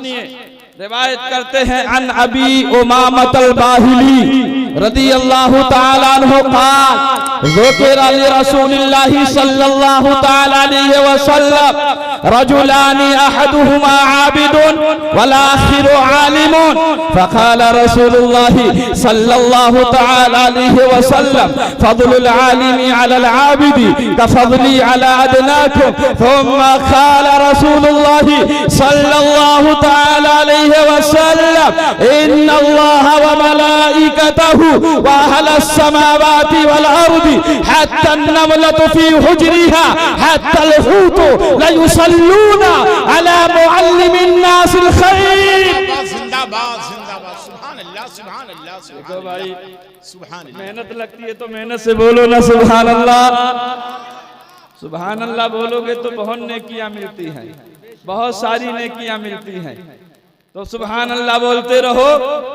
सुनिए, रिवायत करते हैं अन अबी उमामत अल-बाहिली रदियल्लाहु ताला अन्हु क़ाल ज़ुकिरा लि रसूलिल्लाहि सल्लल्लाहु ताला अलैहि वसल्लम रजुलानि अहदुहुमा आबिदुन वल आखिरु आलिमुन फ़क़ाल रसूलुल्लाहि सल्लल्लाहु ताला अलैहि वसल्लम फ़ज़लुल आलिमी अलल आबिदी कफ़ज़ली अला अदनाकुम थुम्मा क़ाल रसूलुल्लाहि सल्लल्लाहु ताला अलैहि वसल्लम इन्नल्लाह व मलाइकतहु व अहलस समावाति वल अर्दि हत्ता अन्नमलतु फी हुजरिहा हत्ता अल-हूतु ला युसल्लूना अला मुअल्लिमिन नासिल खैर। जिंदाबाद जिंदाबाद, सुभान अल्लाह सुभान अल्लाह सुभान अल्लाह सुभान अल्लाह। मेहनत लगती है तो मेहनत से बोलो ना सुभान अल्लाह। सुभान अल्लाह बोलोगे तो बहुत नेकियां मिलती हैं, बहुत सारी नेकियां मिलती हैं। तो सुभान अल्लाह बोलते रहो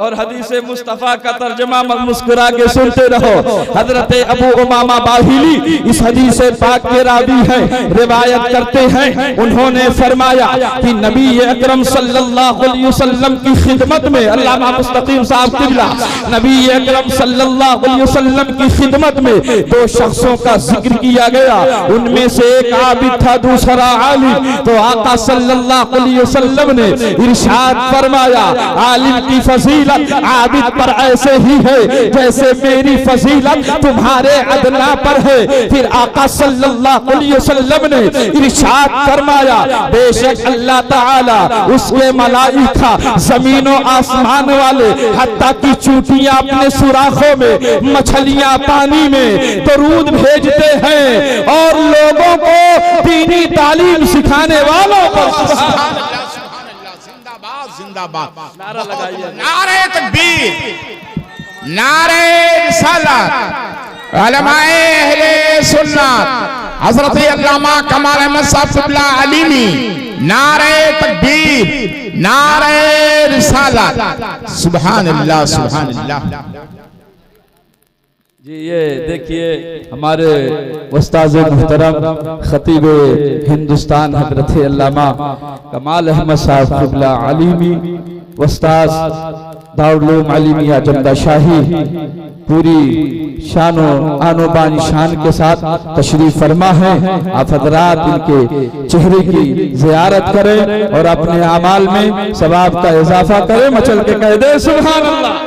और हदीस मुस्तफ़ा का तर्जमा मुस्कुरा के सुनते रहो। हजरत अबू उमामा बाहिली इस हदीस पाक के रावी हैं, रिवायत करते हैं, उन्होंने फरमाया कि नबी अकरम सल्लल्लाहु अलैहि वसल्लम की खिदमत में, अल्लामा मुस्तकीम साहब किबला, नबी अकरम सल्लल्लाहु अलैहि वसल्लम की खिदमत में दो शख्सों का जिक्र किया गया। उनमें से एक आबिद था, दूसरा आलिम। तो आका सल्लल्लाहु अलैहि वसल्लम ने इरशाद फरमाया, आलिम की फजीलत आबिद पर ऐसे ही है जैसे मेरी फजीलत तुम्हारे अदना पर है। फिर आका सल्लल्लाहु अलैहि वसल्लम ने इरशाद फरमाया, बेशक अल्लाह ताला उसके मलाइका जमीन और आसमान वाले हत्ता की चूटियां अपने सुराखों में, मछलियां पानी में दरूद भेजते हैं और लोगों को दीनी तालीम सिखाने वालों पर जिंदाबाद नारा लगाइए, नारे तकबीर, नारे रिसालत, उलमाए अहले सुन्नत हजरत अल्लामा कमाल अहमद साहब किबला अलीमी, नारे तकबीर, नारे रिसालत, सुभान अल्लाह सुभान अल्लाह। जी ये देखिए हमारे उस्ताद मुहतरम खतीब हिंदुस्तान हजरत अल्लामा कमाल अहमद साहब किबला अलीमी, उस्ताद दारुल उलूम अलीमिया जमदा शाही पूरी शानो आनो बान शान के साथ तशरीफ फरमा है। आप हजरात इनके चेहरे की जियारत करें और अपने अमाल में सवाब का इजाफा करें। मचल के कह दे सुभान अल्लाह।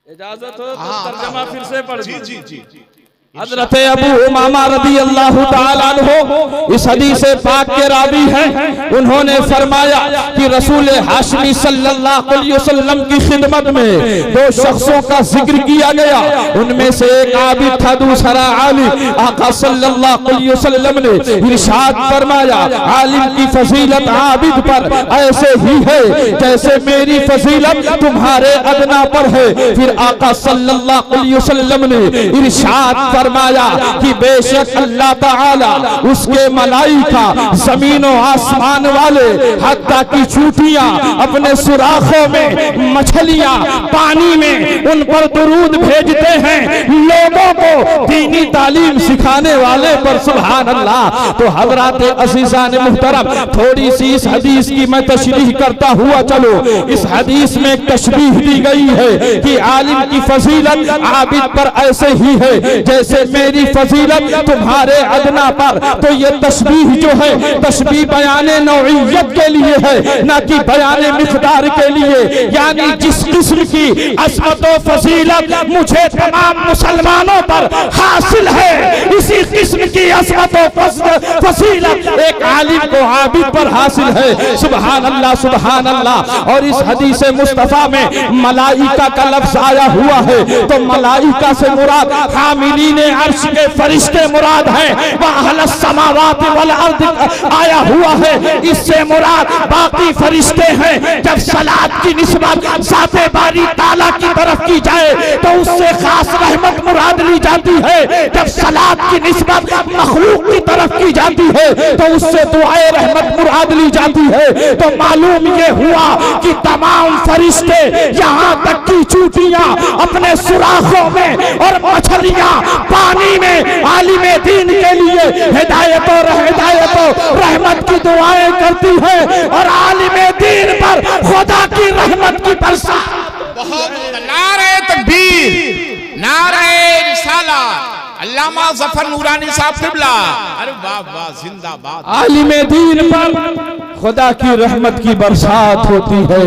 इजाजत हो तो तर्जमा फिर से पढ़ जी जी जी जी। हजरत अबू उमामा रदियल्लाहु ताला अन्हु इस हदीस पाक के रावी हैं, उन्होंने फरमाया कि रसूल हाशमी सल्लल्लाहु अलैहि वसल्लम की खिदमत में दो शख्सों का जिक्र किया गया। उनमें से एक आबिद था, दूसरा आलिम। आका सल्लल्लाहु अलैहि वसल्लम ने इरशाद फरमाया, आलिम की फजीलत आबिद पर ऐसे ही है जैसे मेरी फजीलत तुम्हारे अदना पर है। फिर आका सल्लल्लाहु अलैहि वसल्लम ने इरशाद फरमाया कि बेशक अल्लाह ताला उसके मलाइका जमीनों आसमान वाले हत्ता की चूटियां अपने सुराखों में, मछलियां पानी में, उन पर दुरूद भेजते हैं लोगों को दीनी तालीम सिखाने वाले पर। सुभान अल्लाह। तो हजरात अज़ीज़ान मुहतरम, थोड़ी सी इस हदीस की मैं तशरीह करता हुआ चलो। इस हदीस में एक तशबीह दी गई है कि आलिम की फजीलत आबिद पर ऐसे ही है जैसे मेरी फजीलत तुम्हारे अदना पर। तो ये तशबीह जो है, तशबीह बयाने नौइयत के लिए है, ना कि बयाने मिक़दार के लिए। यानी जिस किस्म की असमत व फजीलत मुझे तमाम मुसलमानों पर हासिल है, इसी किस्म की असमत व फजीलत एक आलिम को आबिद पर हासिल है। सुभान अल्लाह सुभान अल्लाह। और इस हदीस मुस्तफा में मलाइका का लफ्ज आया हुआ है, तो मलाइका से मुराद हामिलीन अर्श के फरिश्ते मुराद है। वह अहलस समावात वल अर्द आया हुआ है, इससे मुराद बाकी फरिश्ते हैं। जब सलात की निस्बत ज़ाते बारी ताला की तरफ की जाए तो उससे खास रहमत मुराद ली जाती है। जब सलात की निस्बत मखलूक की तरफ की जाती है तो उससे दुआए रहमत मुराद ली जाती है। तो मालूम ये हुआ कि तमाम फरिश्ते, यहाँ तक की चूटियां अपने सुराखों में और मछलियां पानी में आलिमे दीन के लिए हिदायत और रहमत की दुआएं करती है। और आलिमे अल्लामा जफर नूरानी साहब किबला, अरे वाह वाह, जिंदाबाद। आलिम दीन पर खुदा की रहमत की बरसात होती है।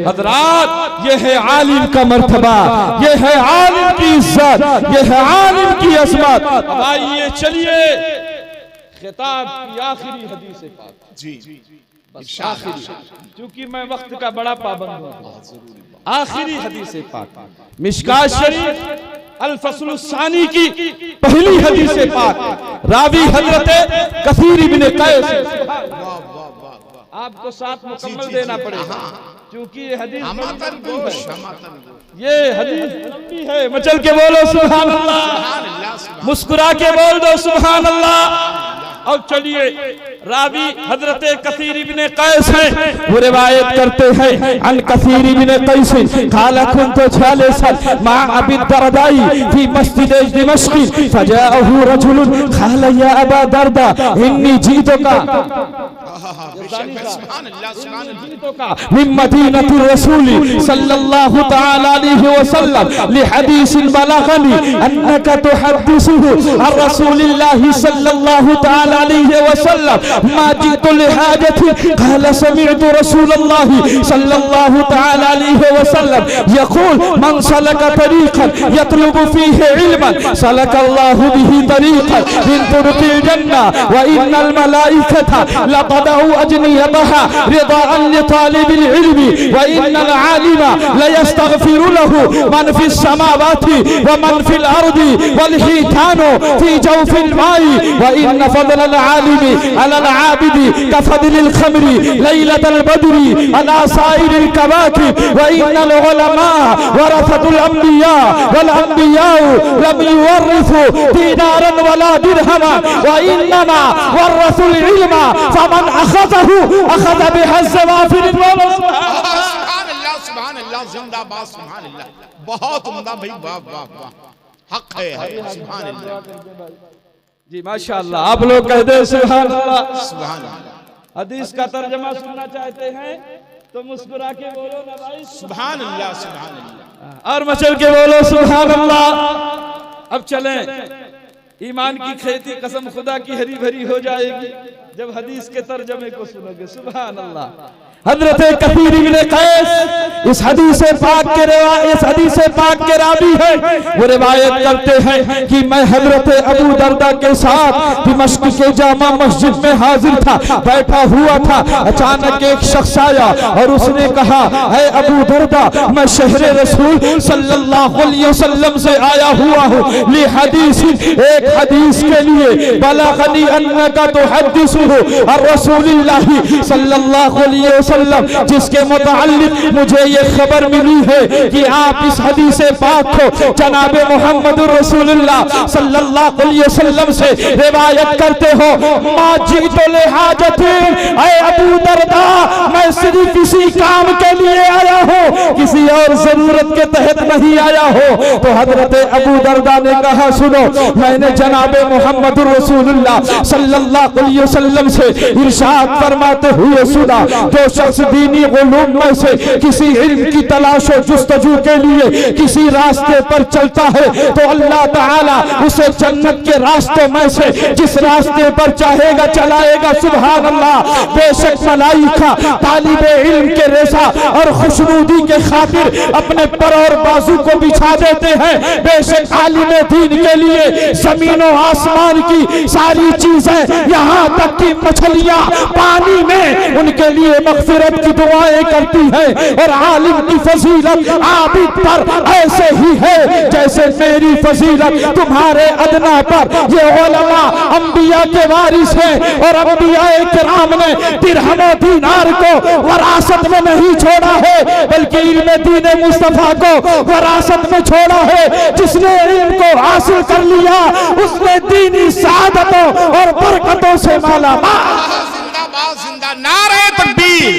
हजरात, ये है आलिम का मर्तबा, ये है आलिम की इज्जत, ये है आलिम की अजमत। अब आइए चलिए खिताब की आखिरी हदीस पाक जी, बस आखिरी, क्योंकि मैं वक्त का बड़ा पाबंद हूँ। आखिरी हदीस पाक मिशकात शरीफ अल फस्ल सानी की पहली हदीस पाक, रावी हजरत कसीर इब्न कैस। आपको साथ मुकम्मल देना पड़ेगा, क्योंकि ये हदीस ये हदीस लंबी है। मचल के बोलो सुभान अल्लाह, मुस्कुरा के बोल दो सुभान अल्लाह। अब चलिए, रावी हजरत कसीर इब्न कैस है, वो रिवायत करते हैं अन कसीर इब्न कैस काला कुंतु जालिसन मा अबी दरदाई फी मस्जिद दिमश्क फजाअहु रजुल काला या अबा दरदा इन्नी जीतुका मिन मदीनति रसूल सल्लल्लाहु तआला अलैहि वसल्लम लिहदीस बलगनी अन्नका तुहद्दिसुहु अन रसूलिल्लाह सल्लल्लाहु तआला अलैहि वसल्लम मा जीतु लिहाजति क़ाल समिअतु रसूलल्लाह सल्लल्लाहु तआला अलैहि वसल्लम यक़ूल मन सलका तरीक़न यतलबु फ़ीहि इल्मन सलकल्लाहु बिही तरीक़न मिन तुरुक़िल जन्ना व इन्नल मलाइकता लक़दउ अजनियतहा रिदाअन लितालिबिल इल्मि व इन्नल आलिमा लयस्तग़फिरु लहु मन फ़िस समावाति व मन फ़िल अर्दि वल हितानु फ़ी जawफ़िल माई व इन्न फज़ल आलिमी अलल आबिदी कफदलिल खमरी लैलतल बदरी अला साइरिल कवाकिब व इन्नल उलमा वरसतुल अंबिया वल अंबिया लम युवर्रिसु दीनारन वला दिरहमन व इन्नमा वरसुल इल्मा फमन अखज़हु अखज़ बिहज़्ज़ वाफिरिन। सुभान अल्लाह, सुभान अल्लाह, जिंदाबाद, सुभान अल्लाह। बहुत उम्दा भाई, वाह वाह वाह, हक है, सुभान अल्लाह जी, माशाअल्लाह। आप लोग कह दे सुभान अल्लाह, सुभान अल्लाह। हदीस का तर्जमा सुनना चाहते हैं तो मुस्कुरा के बोलो ना भाई, सुभान अल्लाह, सुभान अल्लाह, और मचल के बोलो सुभान अल्लाह। अब चलें, ईमान की खेती कसम खुदा की हरी भरी हो जाएगी जब हदीस के तर्जमे को सुनोगे। सुभान अल्लाह। हजरत कसीर इब्न कैस इस हदीस पाक के रावी है, वो रिवायत करते हैं कि मैं हजरत अबू दरदा के साथ दिमश्क के जामा मस्जिद में हाजिर था, बैठा हुआ था। अचानक एक शख्स आया और उसने कहा, है अबू दरदा, मैं शहर रसूल सल्लल्लाहु अलैहि वसल्लम से आया हुआ हूँ ली हदीस, एक हदीस के लिए। बलगनी अन्नका तुहद्दिसुहु और रसूलिल्लाह सल्लल्लाहु अलैहि वसल्लम, जिसके मुताल्लिक मुझे ये खबर मिली है कि आप इस हदीस पाक को जनाबे मोहम्मद रसूलुल्लाह सल्लल्लाहु अलैहि वसल्लम से रिवायत करते हो। माजीतो लिहाजतिन, ऐ अबू दरदा, मैं सिर्फ इसी काम के लिए आया हूँ, किसी और जरूरत के तहत नहीं आया हो। तो हजरत अबू दरदा ने कहा, सुनो, मैंने जनाबे मोहम्मद रसूलुल्लाह सल्लल्लाहु अलैहि वसल्लम से इरशाद फरमाते हुए सुना, जो शख्स दीनी उलूम में से किसी इल्म की तलाश और जुस्तजू के लिए किसी रास्ते पर चलता है तो अल्लाह ताला उसे जन्नत के रास्तों में से जिस रास्ते पर चाहेगा चलाएगा। सुभान अल्लाह। बेशक मलाइका तालिबे इल्म के रेशा और खुशनुदी के खातिर अपने पर और बाजू को बिछा देते हैं। बेशक आलिम दीन के लिए जमीन और आसमान की सारी चीजें, यहाँ तक कि मछलियां पानी में उनके लिए मगफिरत की दुआएं करती हैं। और आलिम की फजीलत आबिद पर ऐसे ही है जैसे मेरी फजीलत तुम्हारे अदना पर। ये उलमा अंबिया के वारिस हैं और अंबिया किराम ने दिरहम और दीनार को वरासत में नहीं छोड़ा है, बल्कि इल्म दीन मुस्तफा को वरासत में छोड़ा है। जिसने इल्म को हासिल कर लिया उसने दीनी सादतों और बरकतों से माला माल। जिंदाबाद, जिंदा, नारे तकबीर,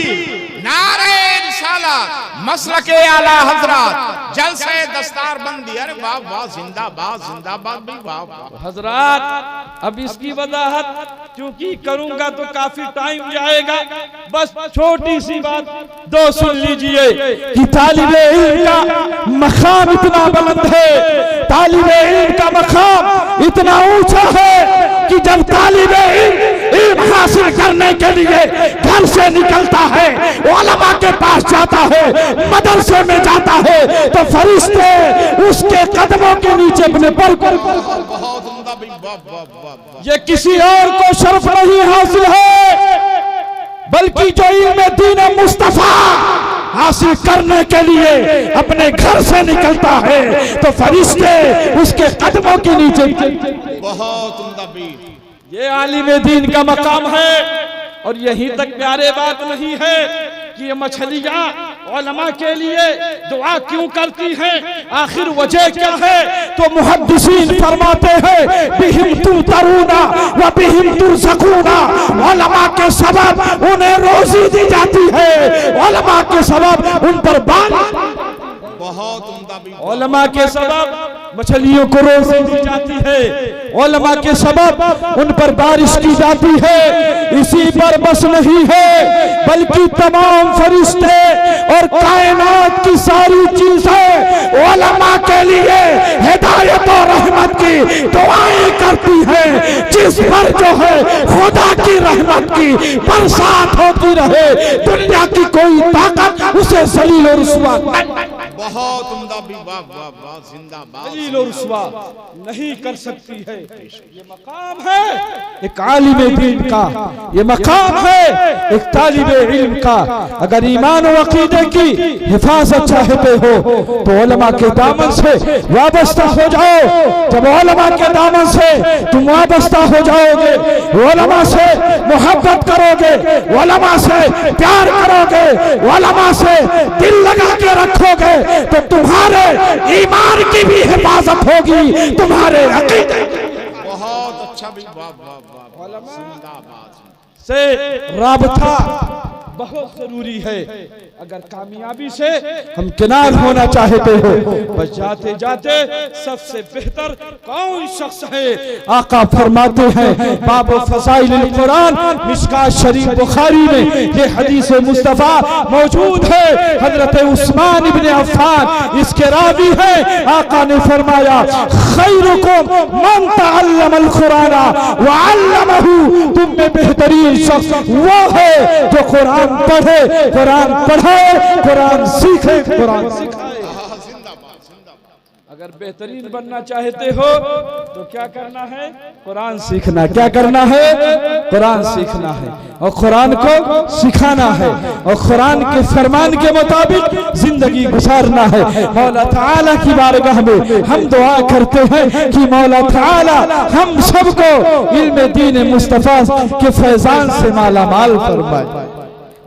नारे रिसालत, मसलके आला हजरत जलसे दस्तार बंदी। अरे वाह वाह, जिंदाबाद जिंदाबाद भाई, वाह वाह। हजरात अब इसकी वजाहत क्योंकि करूंगा तो काफी टाइम जाएगा, बस छोटी सी बात दो सुन लीजिए कि तालिबे इल्म का मकाम इतना बुलंद है, तालिबे इल्म का मकाम इतना ऊंचा है कि जब तालिबे इल्म हासिल करने के लिए घर से निकलता है, उलमा के पास जाता है, मदरसे में जाता है, तो फरिश्ते उसके कदमों के नीचे अपने पर ये किसी और को शर्फ नहीं हासिल है, बल्कि जो इल्म दीन मुस्तफा हासिल करने के लिए अपने घर से निकलता है तो फरिश्ते उसके कदमों के नीचे। बहुत उम्दा भी ये आलिम दीन का मकाम है। और यहीं तक प्यारे बात नहीं है कि ये मछलियां उलमा के लिए दुआ क्यों करती हैं, आखिर वजह क्या है? तो मुहद्दिसीन फरमाते हैं बिहिम तुतरूना व बिहिम तुरज़क़ूना, उलमा के सबब उन्हें रोजी दी जाती है, उलमा के सबब उन पर बहुत उम्दा भी उलमा के सबब मछलियों को रोजी दी जाती है, उलमा के सबब उन पर बारिश की जाती है। इसी पर बस नहीं है बल्कि तमाम फरिश्ते और कायनात की सारी चीजें उलमा के लिए हिदायत और रहमत की दुआएं करती हैं। जिस पर जो है खुदा की रहमत की बरसात होती रहे, दुनिया की कोई ताकत उसे जलील और रुसवा बहुत उम्दा भी, वाह वाह वाह, जिंदाबाद जलील और रुसवा नहीं कर सकती है। ये मकाम है एक आलिम दीन का, ये मकाम है एक तालिबे इल्म का। अगर ईमान और अकीदे की हिफाजत चाहते हो तो उलमा के दामन से वाबस्ता हो जाओ। जब उलमा के दामन से तुम वाबस्ता हो जाओगे, उलमा से मोहब्बत करोगे, उलमा से प्यार करोगे, उलमा से दिल लगा के रखोगे तो तुम्हारे ईमान की भी हिफाजत होगी, तुम्हारे अकीदे। बहुत अच्छा भी, वाह वाह वाह, जिंदाबाद से राबता बहुत जरूरी है। अगर कामयाबी से हम किनार होना चाहते हो, बस जाते जाते सबसे बेहतर कौन शख्स है? आका फरमाते हैं बाब फज़ाइल कुरान मिशकात शरीफ बुखारी में ये हदीस मुस्तफा मौजूद है। हजरत उस्मान इब्ने अफ़्फ़ान इसके रावी है। आका ने फरमाया खैरुकुम मन तअल्लमल कुरान व अल्लमहु, तुम में बेहतरीन शख्स वो है जो कुरान पढ़े, कुरान पढ़ाए, कुरान सीखे, कुरान सिखाए। अगर बेहतरीन बनना चाहते हो तो क्या करना है? कुरान सीखना। क्या करना है? कुरान सीखना है और कुरान को सिखाना है और कुरान के फरमान के मुताबिक जिंदगी गुजारना है। मौला ताला की बारगाह में हम दुआ करते हैं कि मौला ताला हम सबको इल्म दीन मुस्तफा के फैजान से माला माल फरमाए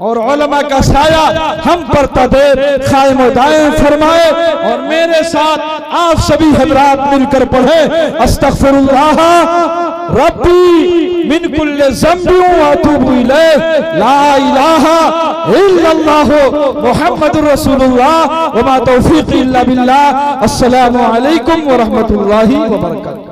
और उलमा का साया हम पर तदेर कायम दायम फरमाए। और मेरे साथ आप सभी हजरात मिलकर पढ़े अस्तगफिरुल्लाह रब्बी मिन कुल्लि ज़ंबि व अतूबु इलैह, ला इलाहा इल्लल्लाह मुहम्मदुर रसूलुल्लाह व मा तौफीक़ी इल्ला बिल्लाह। अस्सलामु अलैकुम व रहमतुल्लाहि व बरकातहू।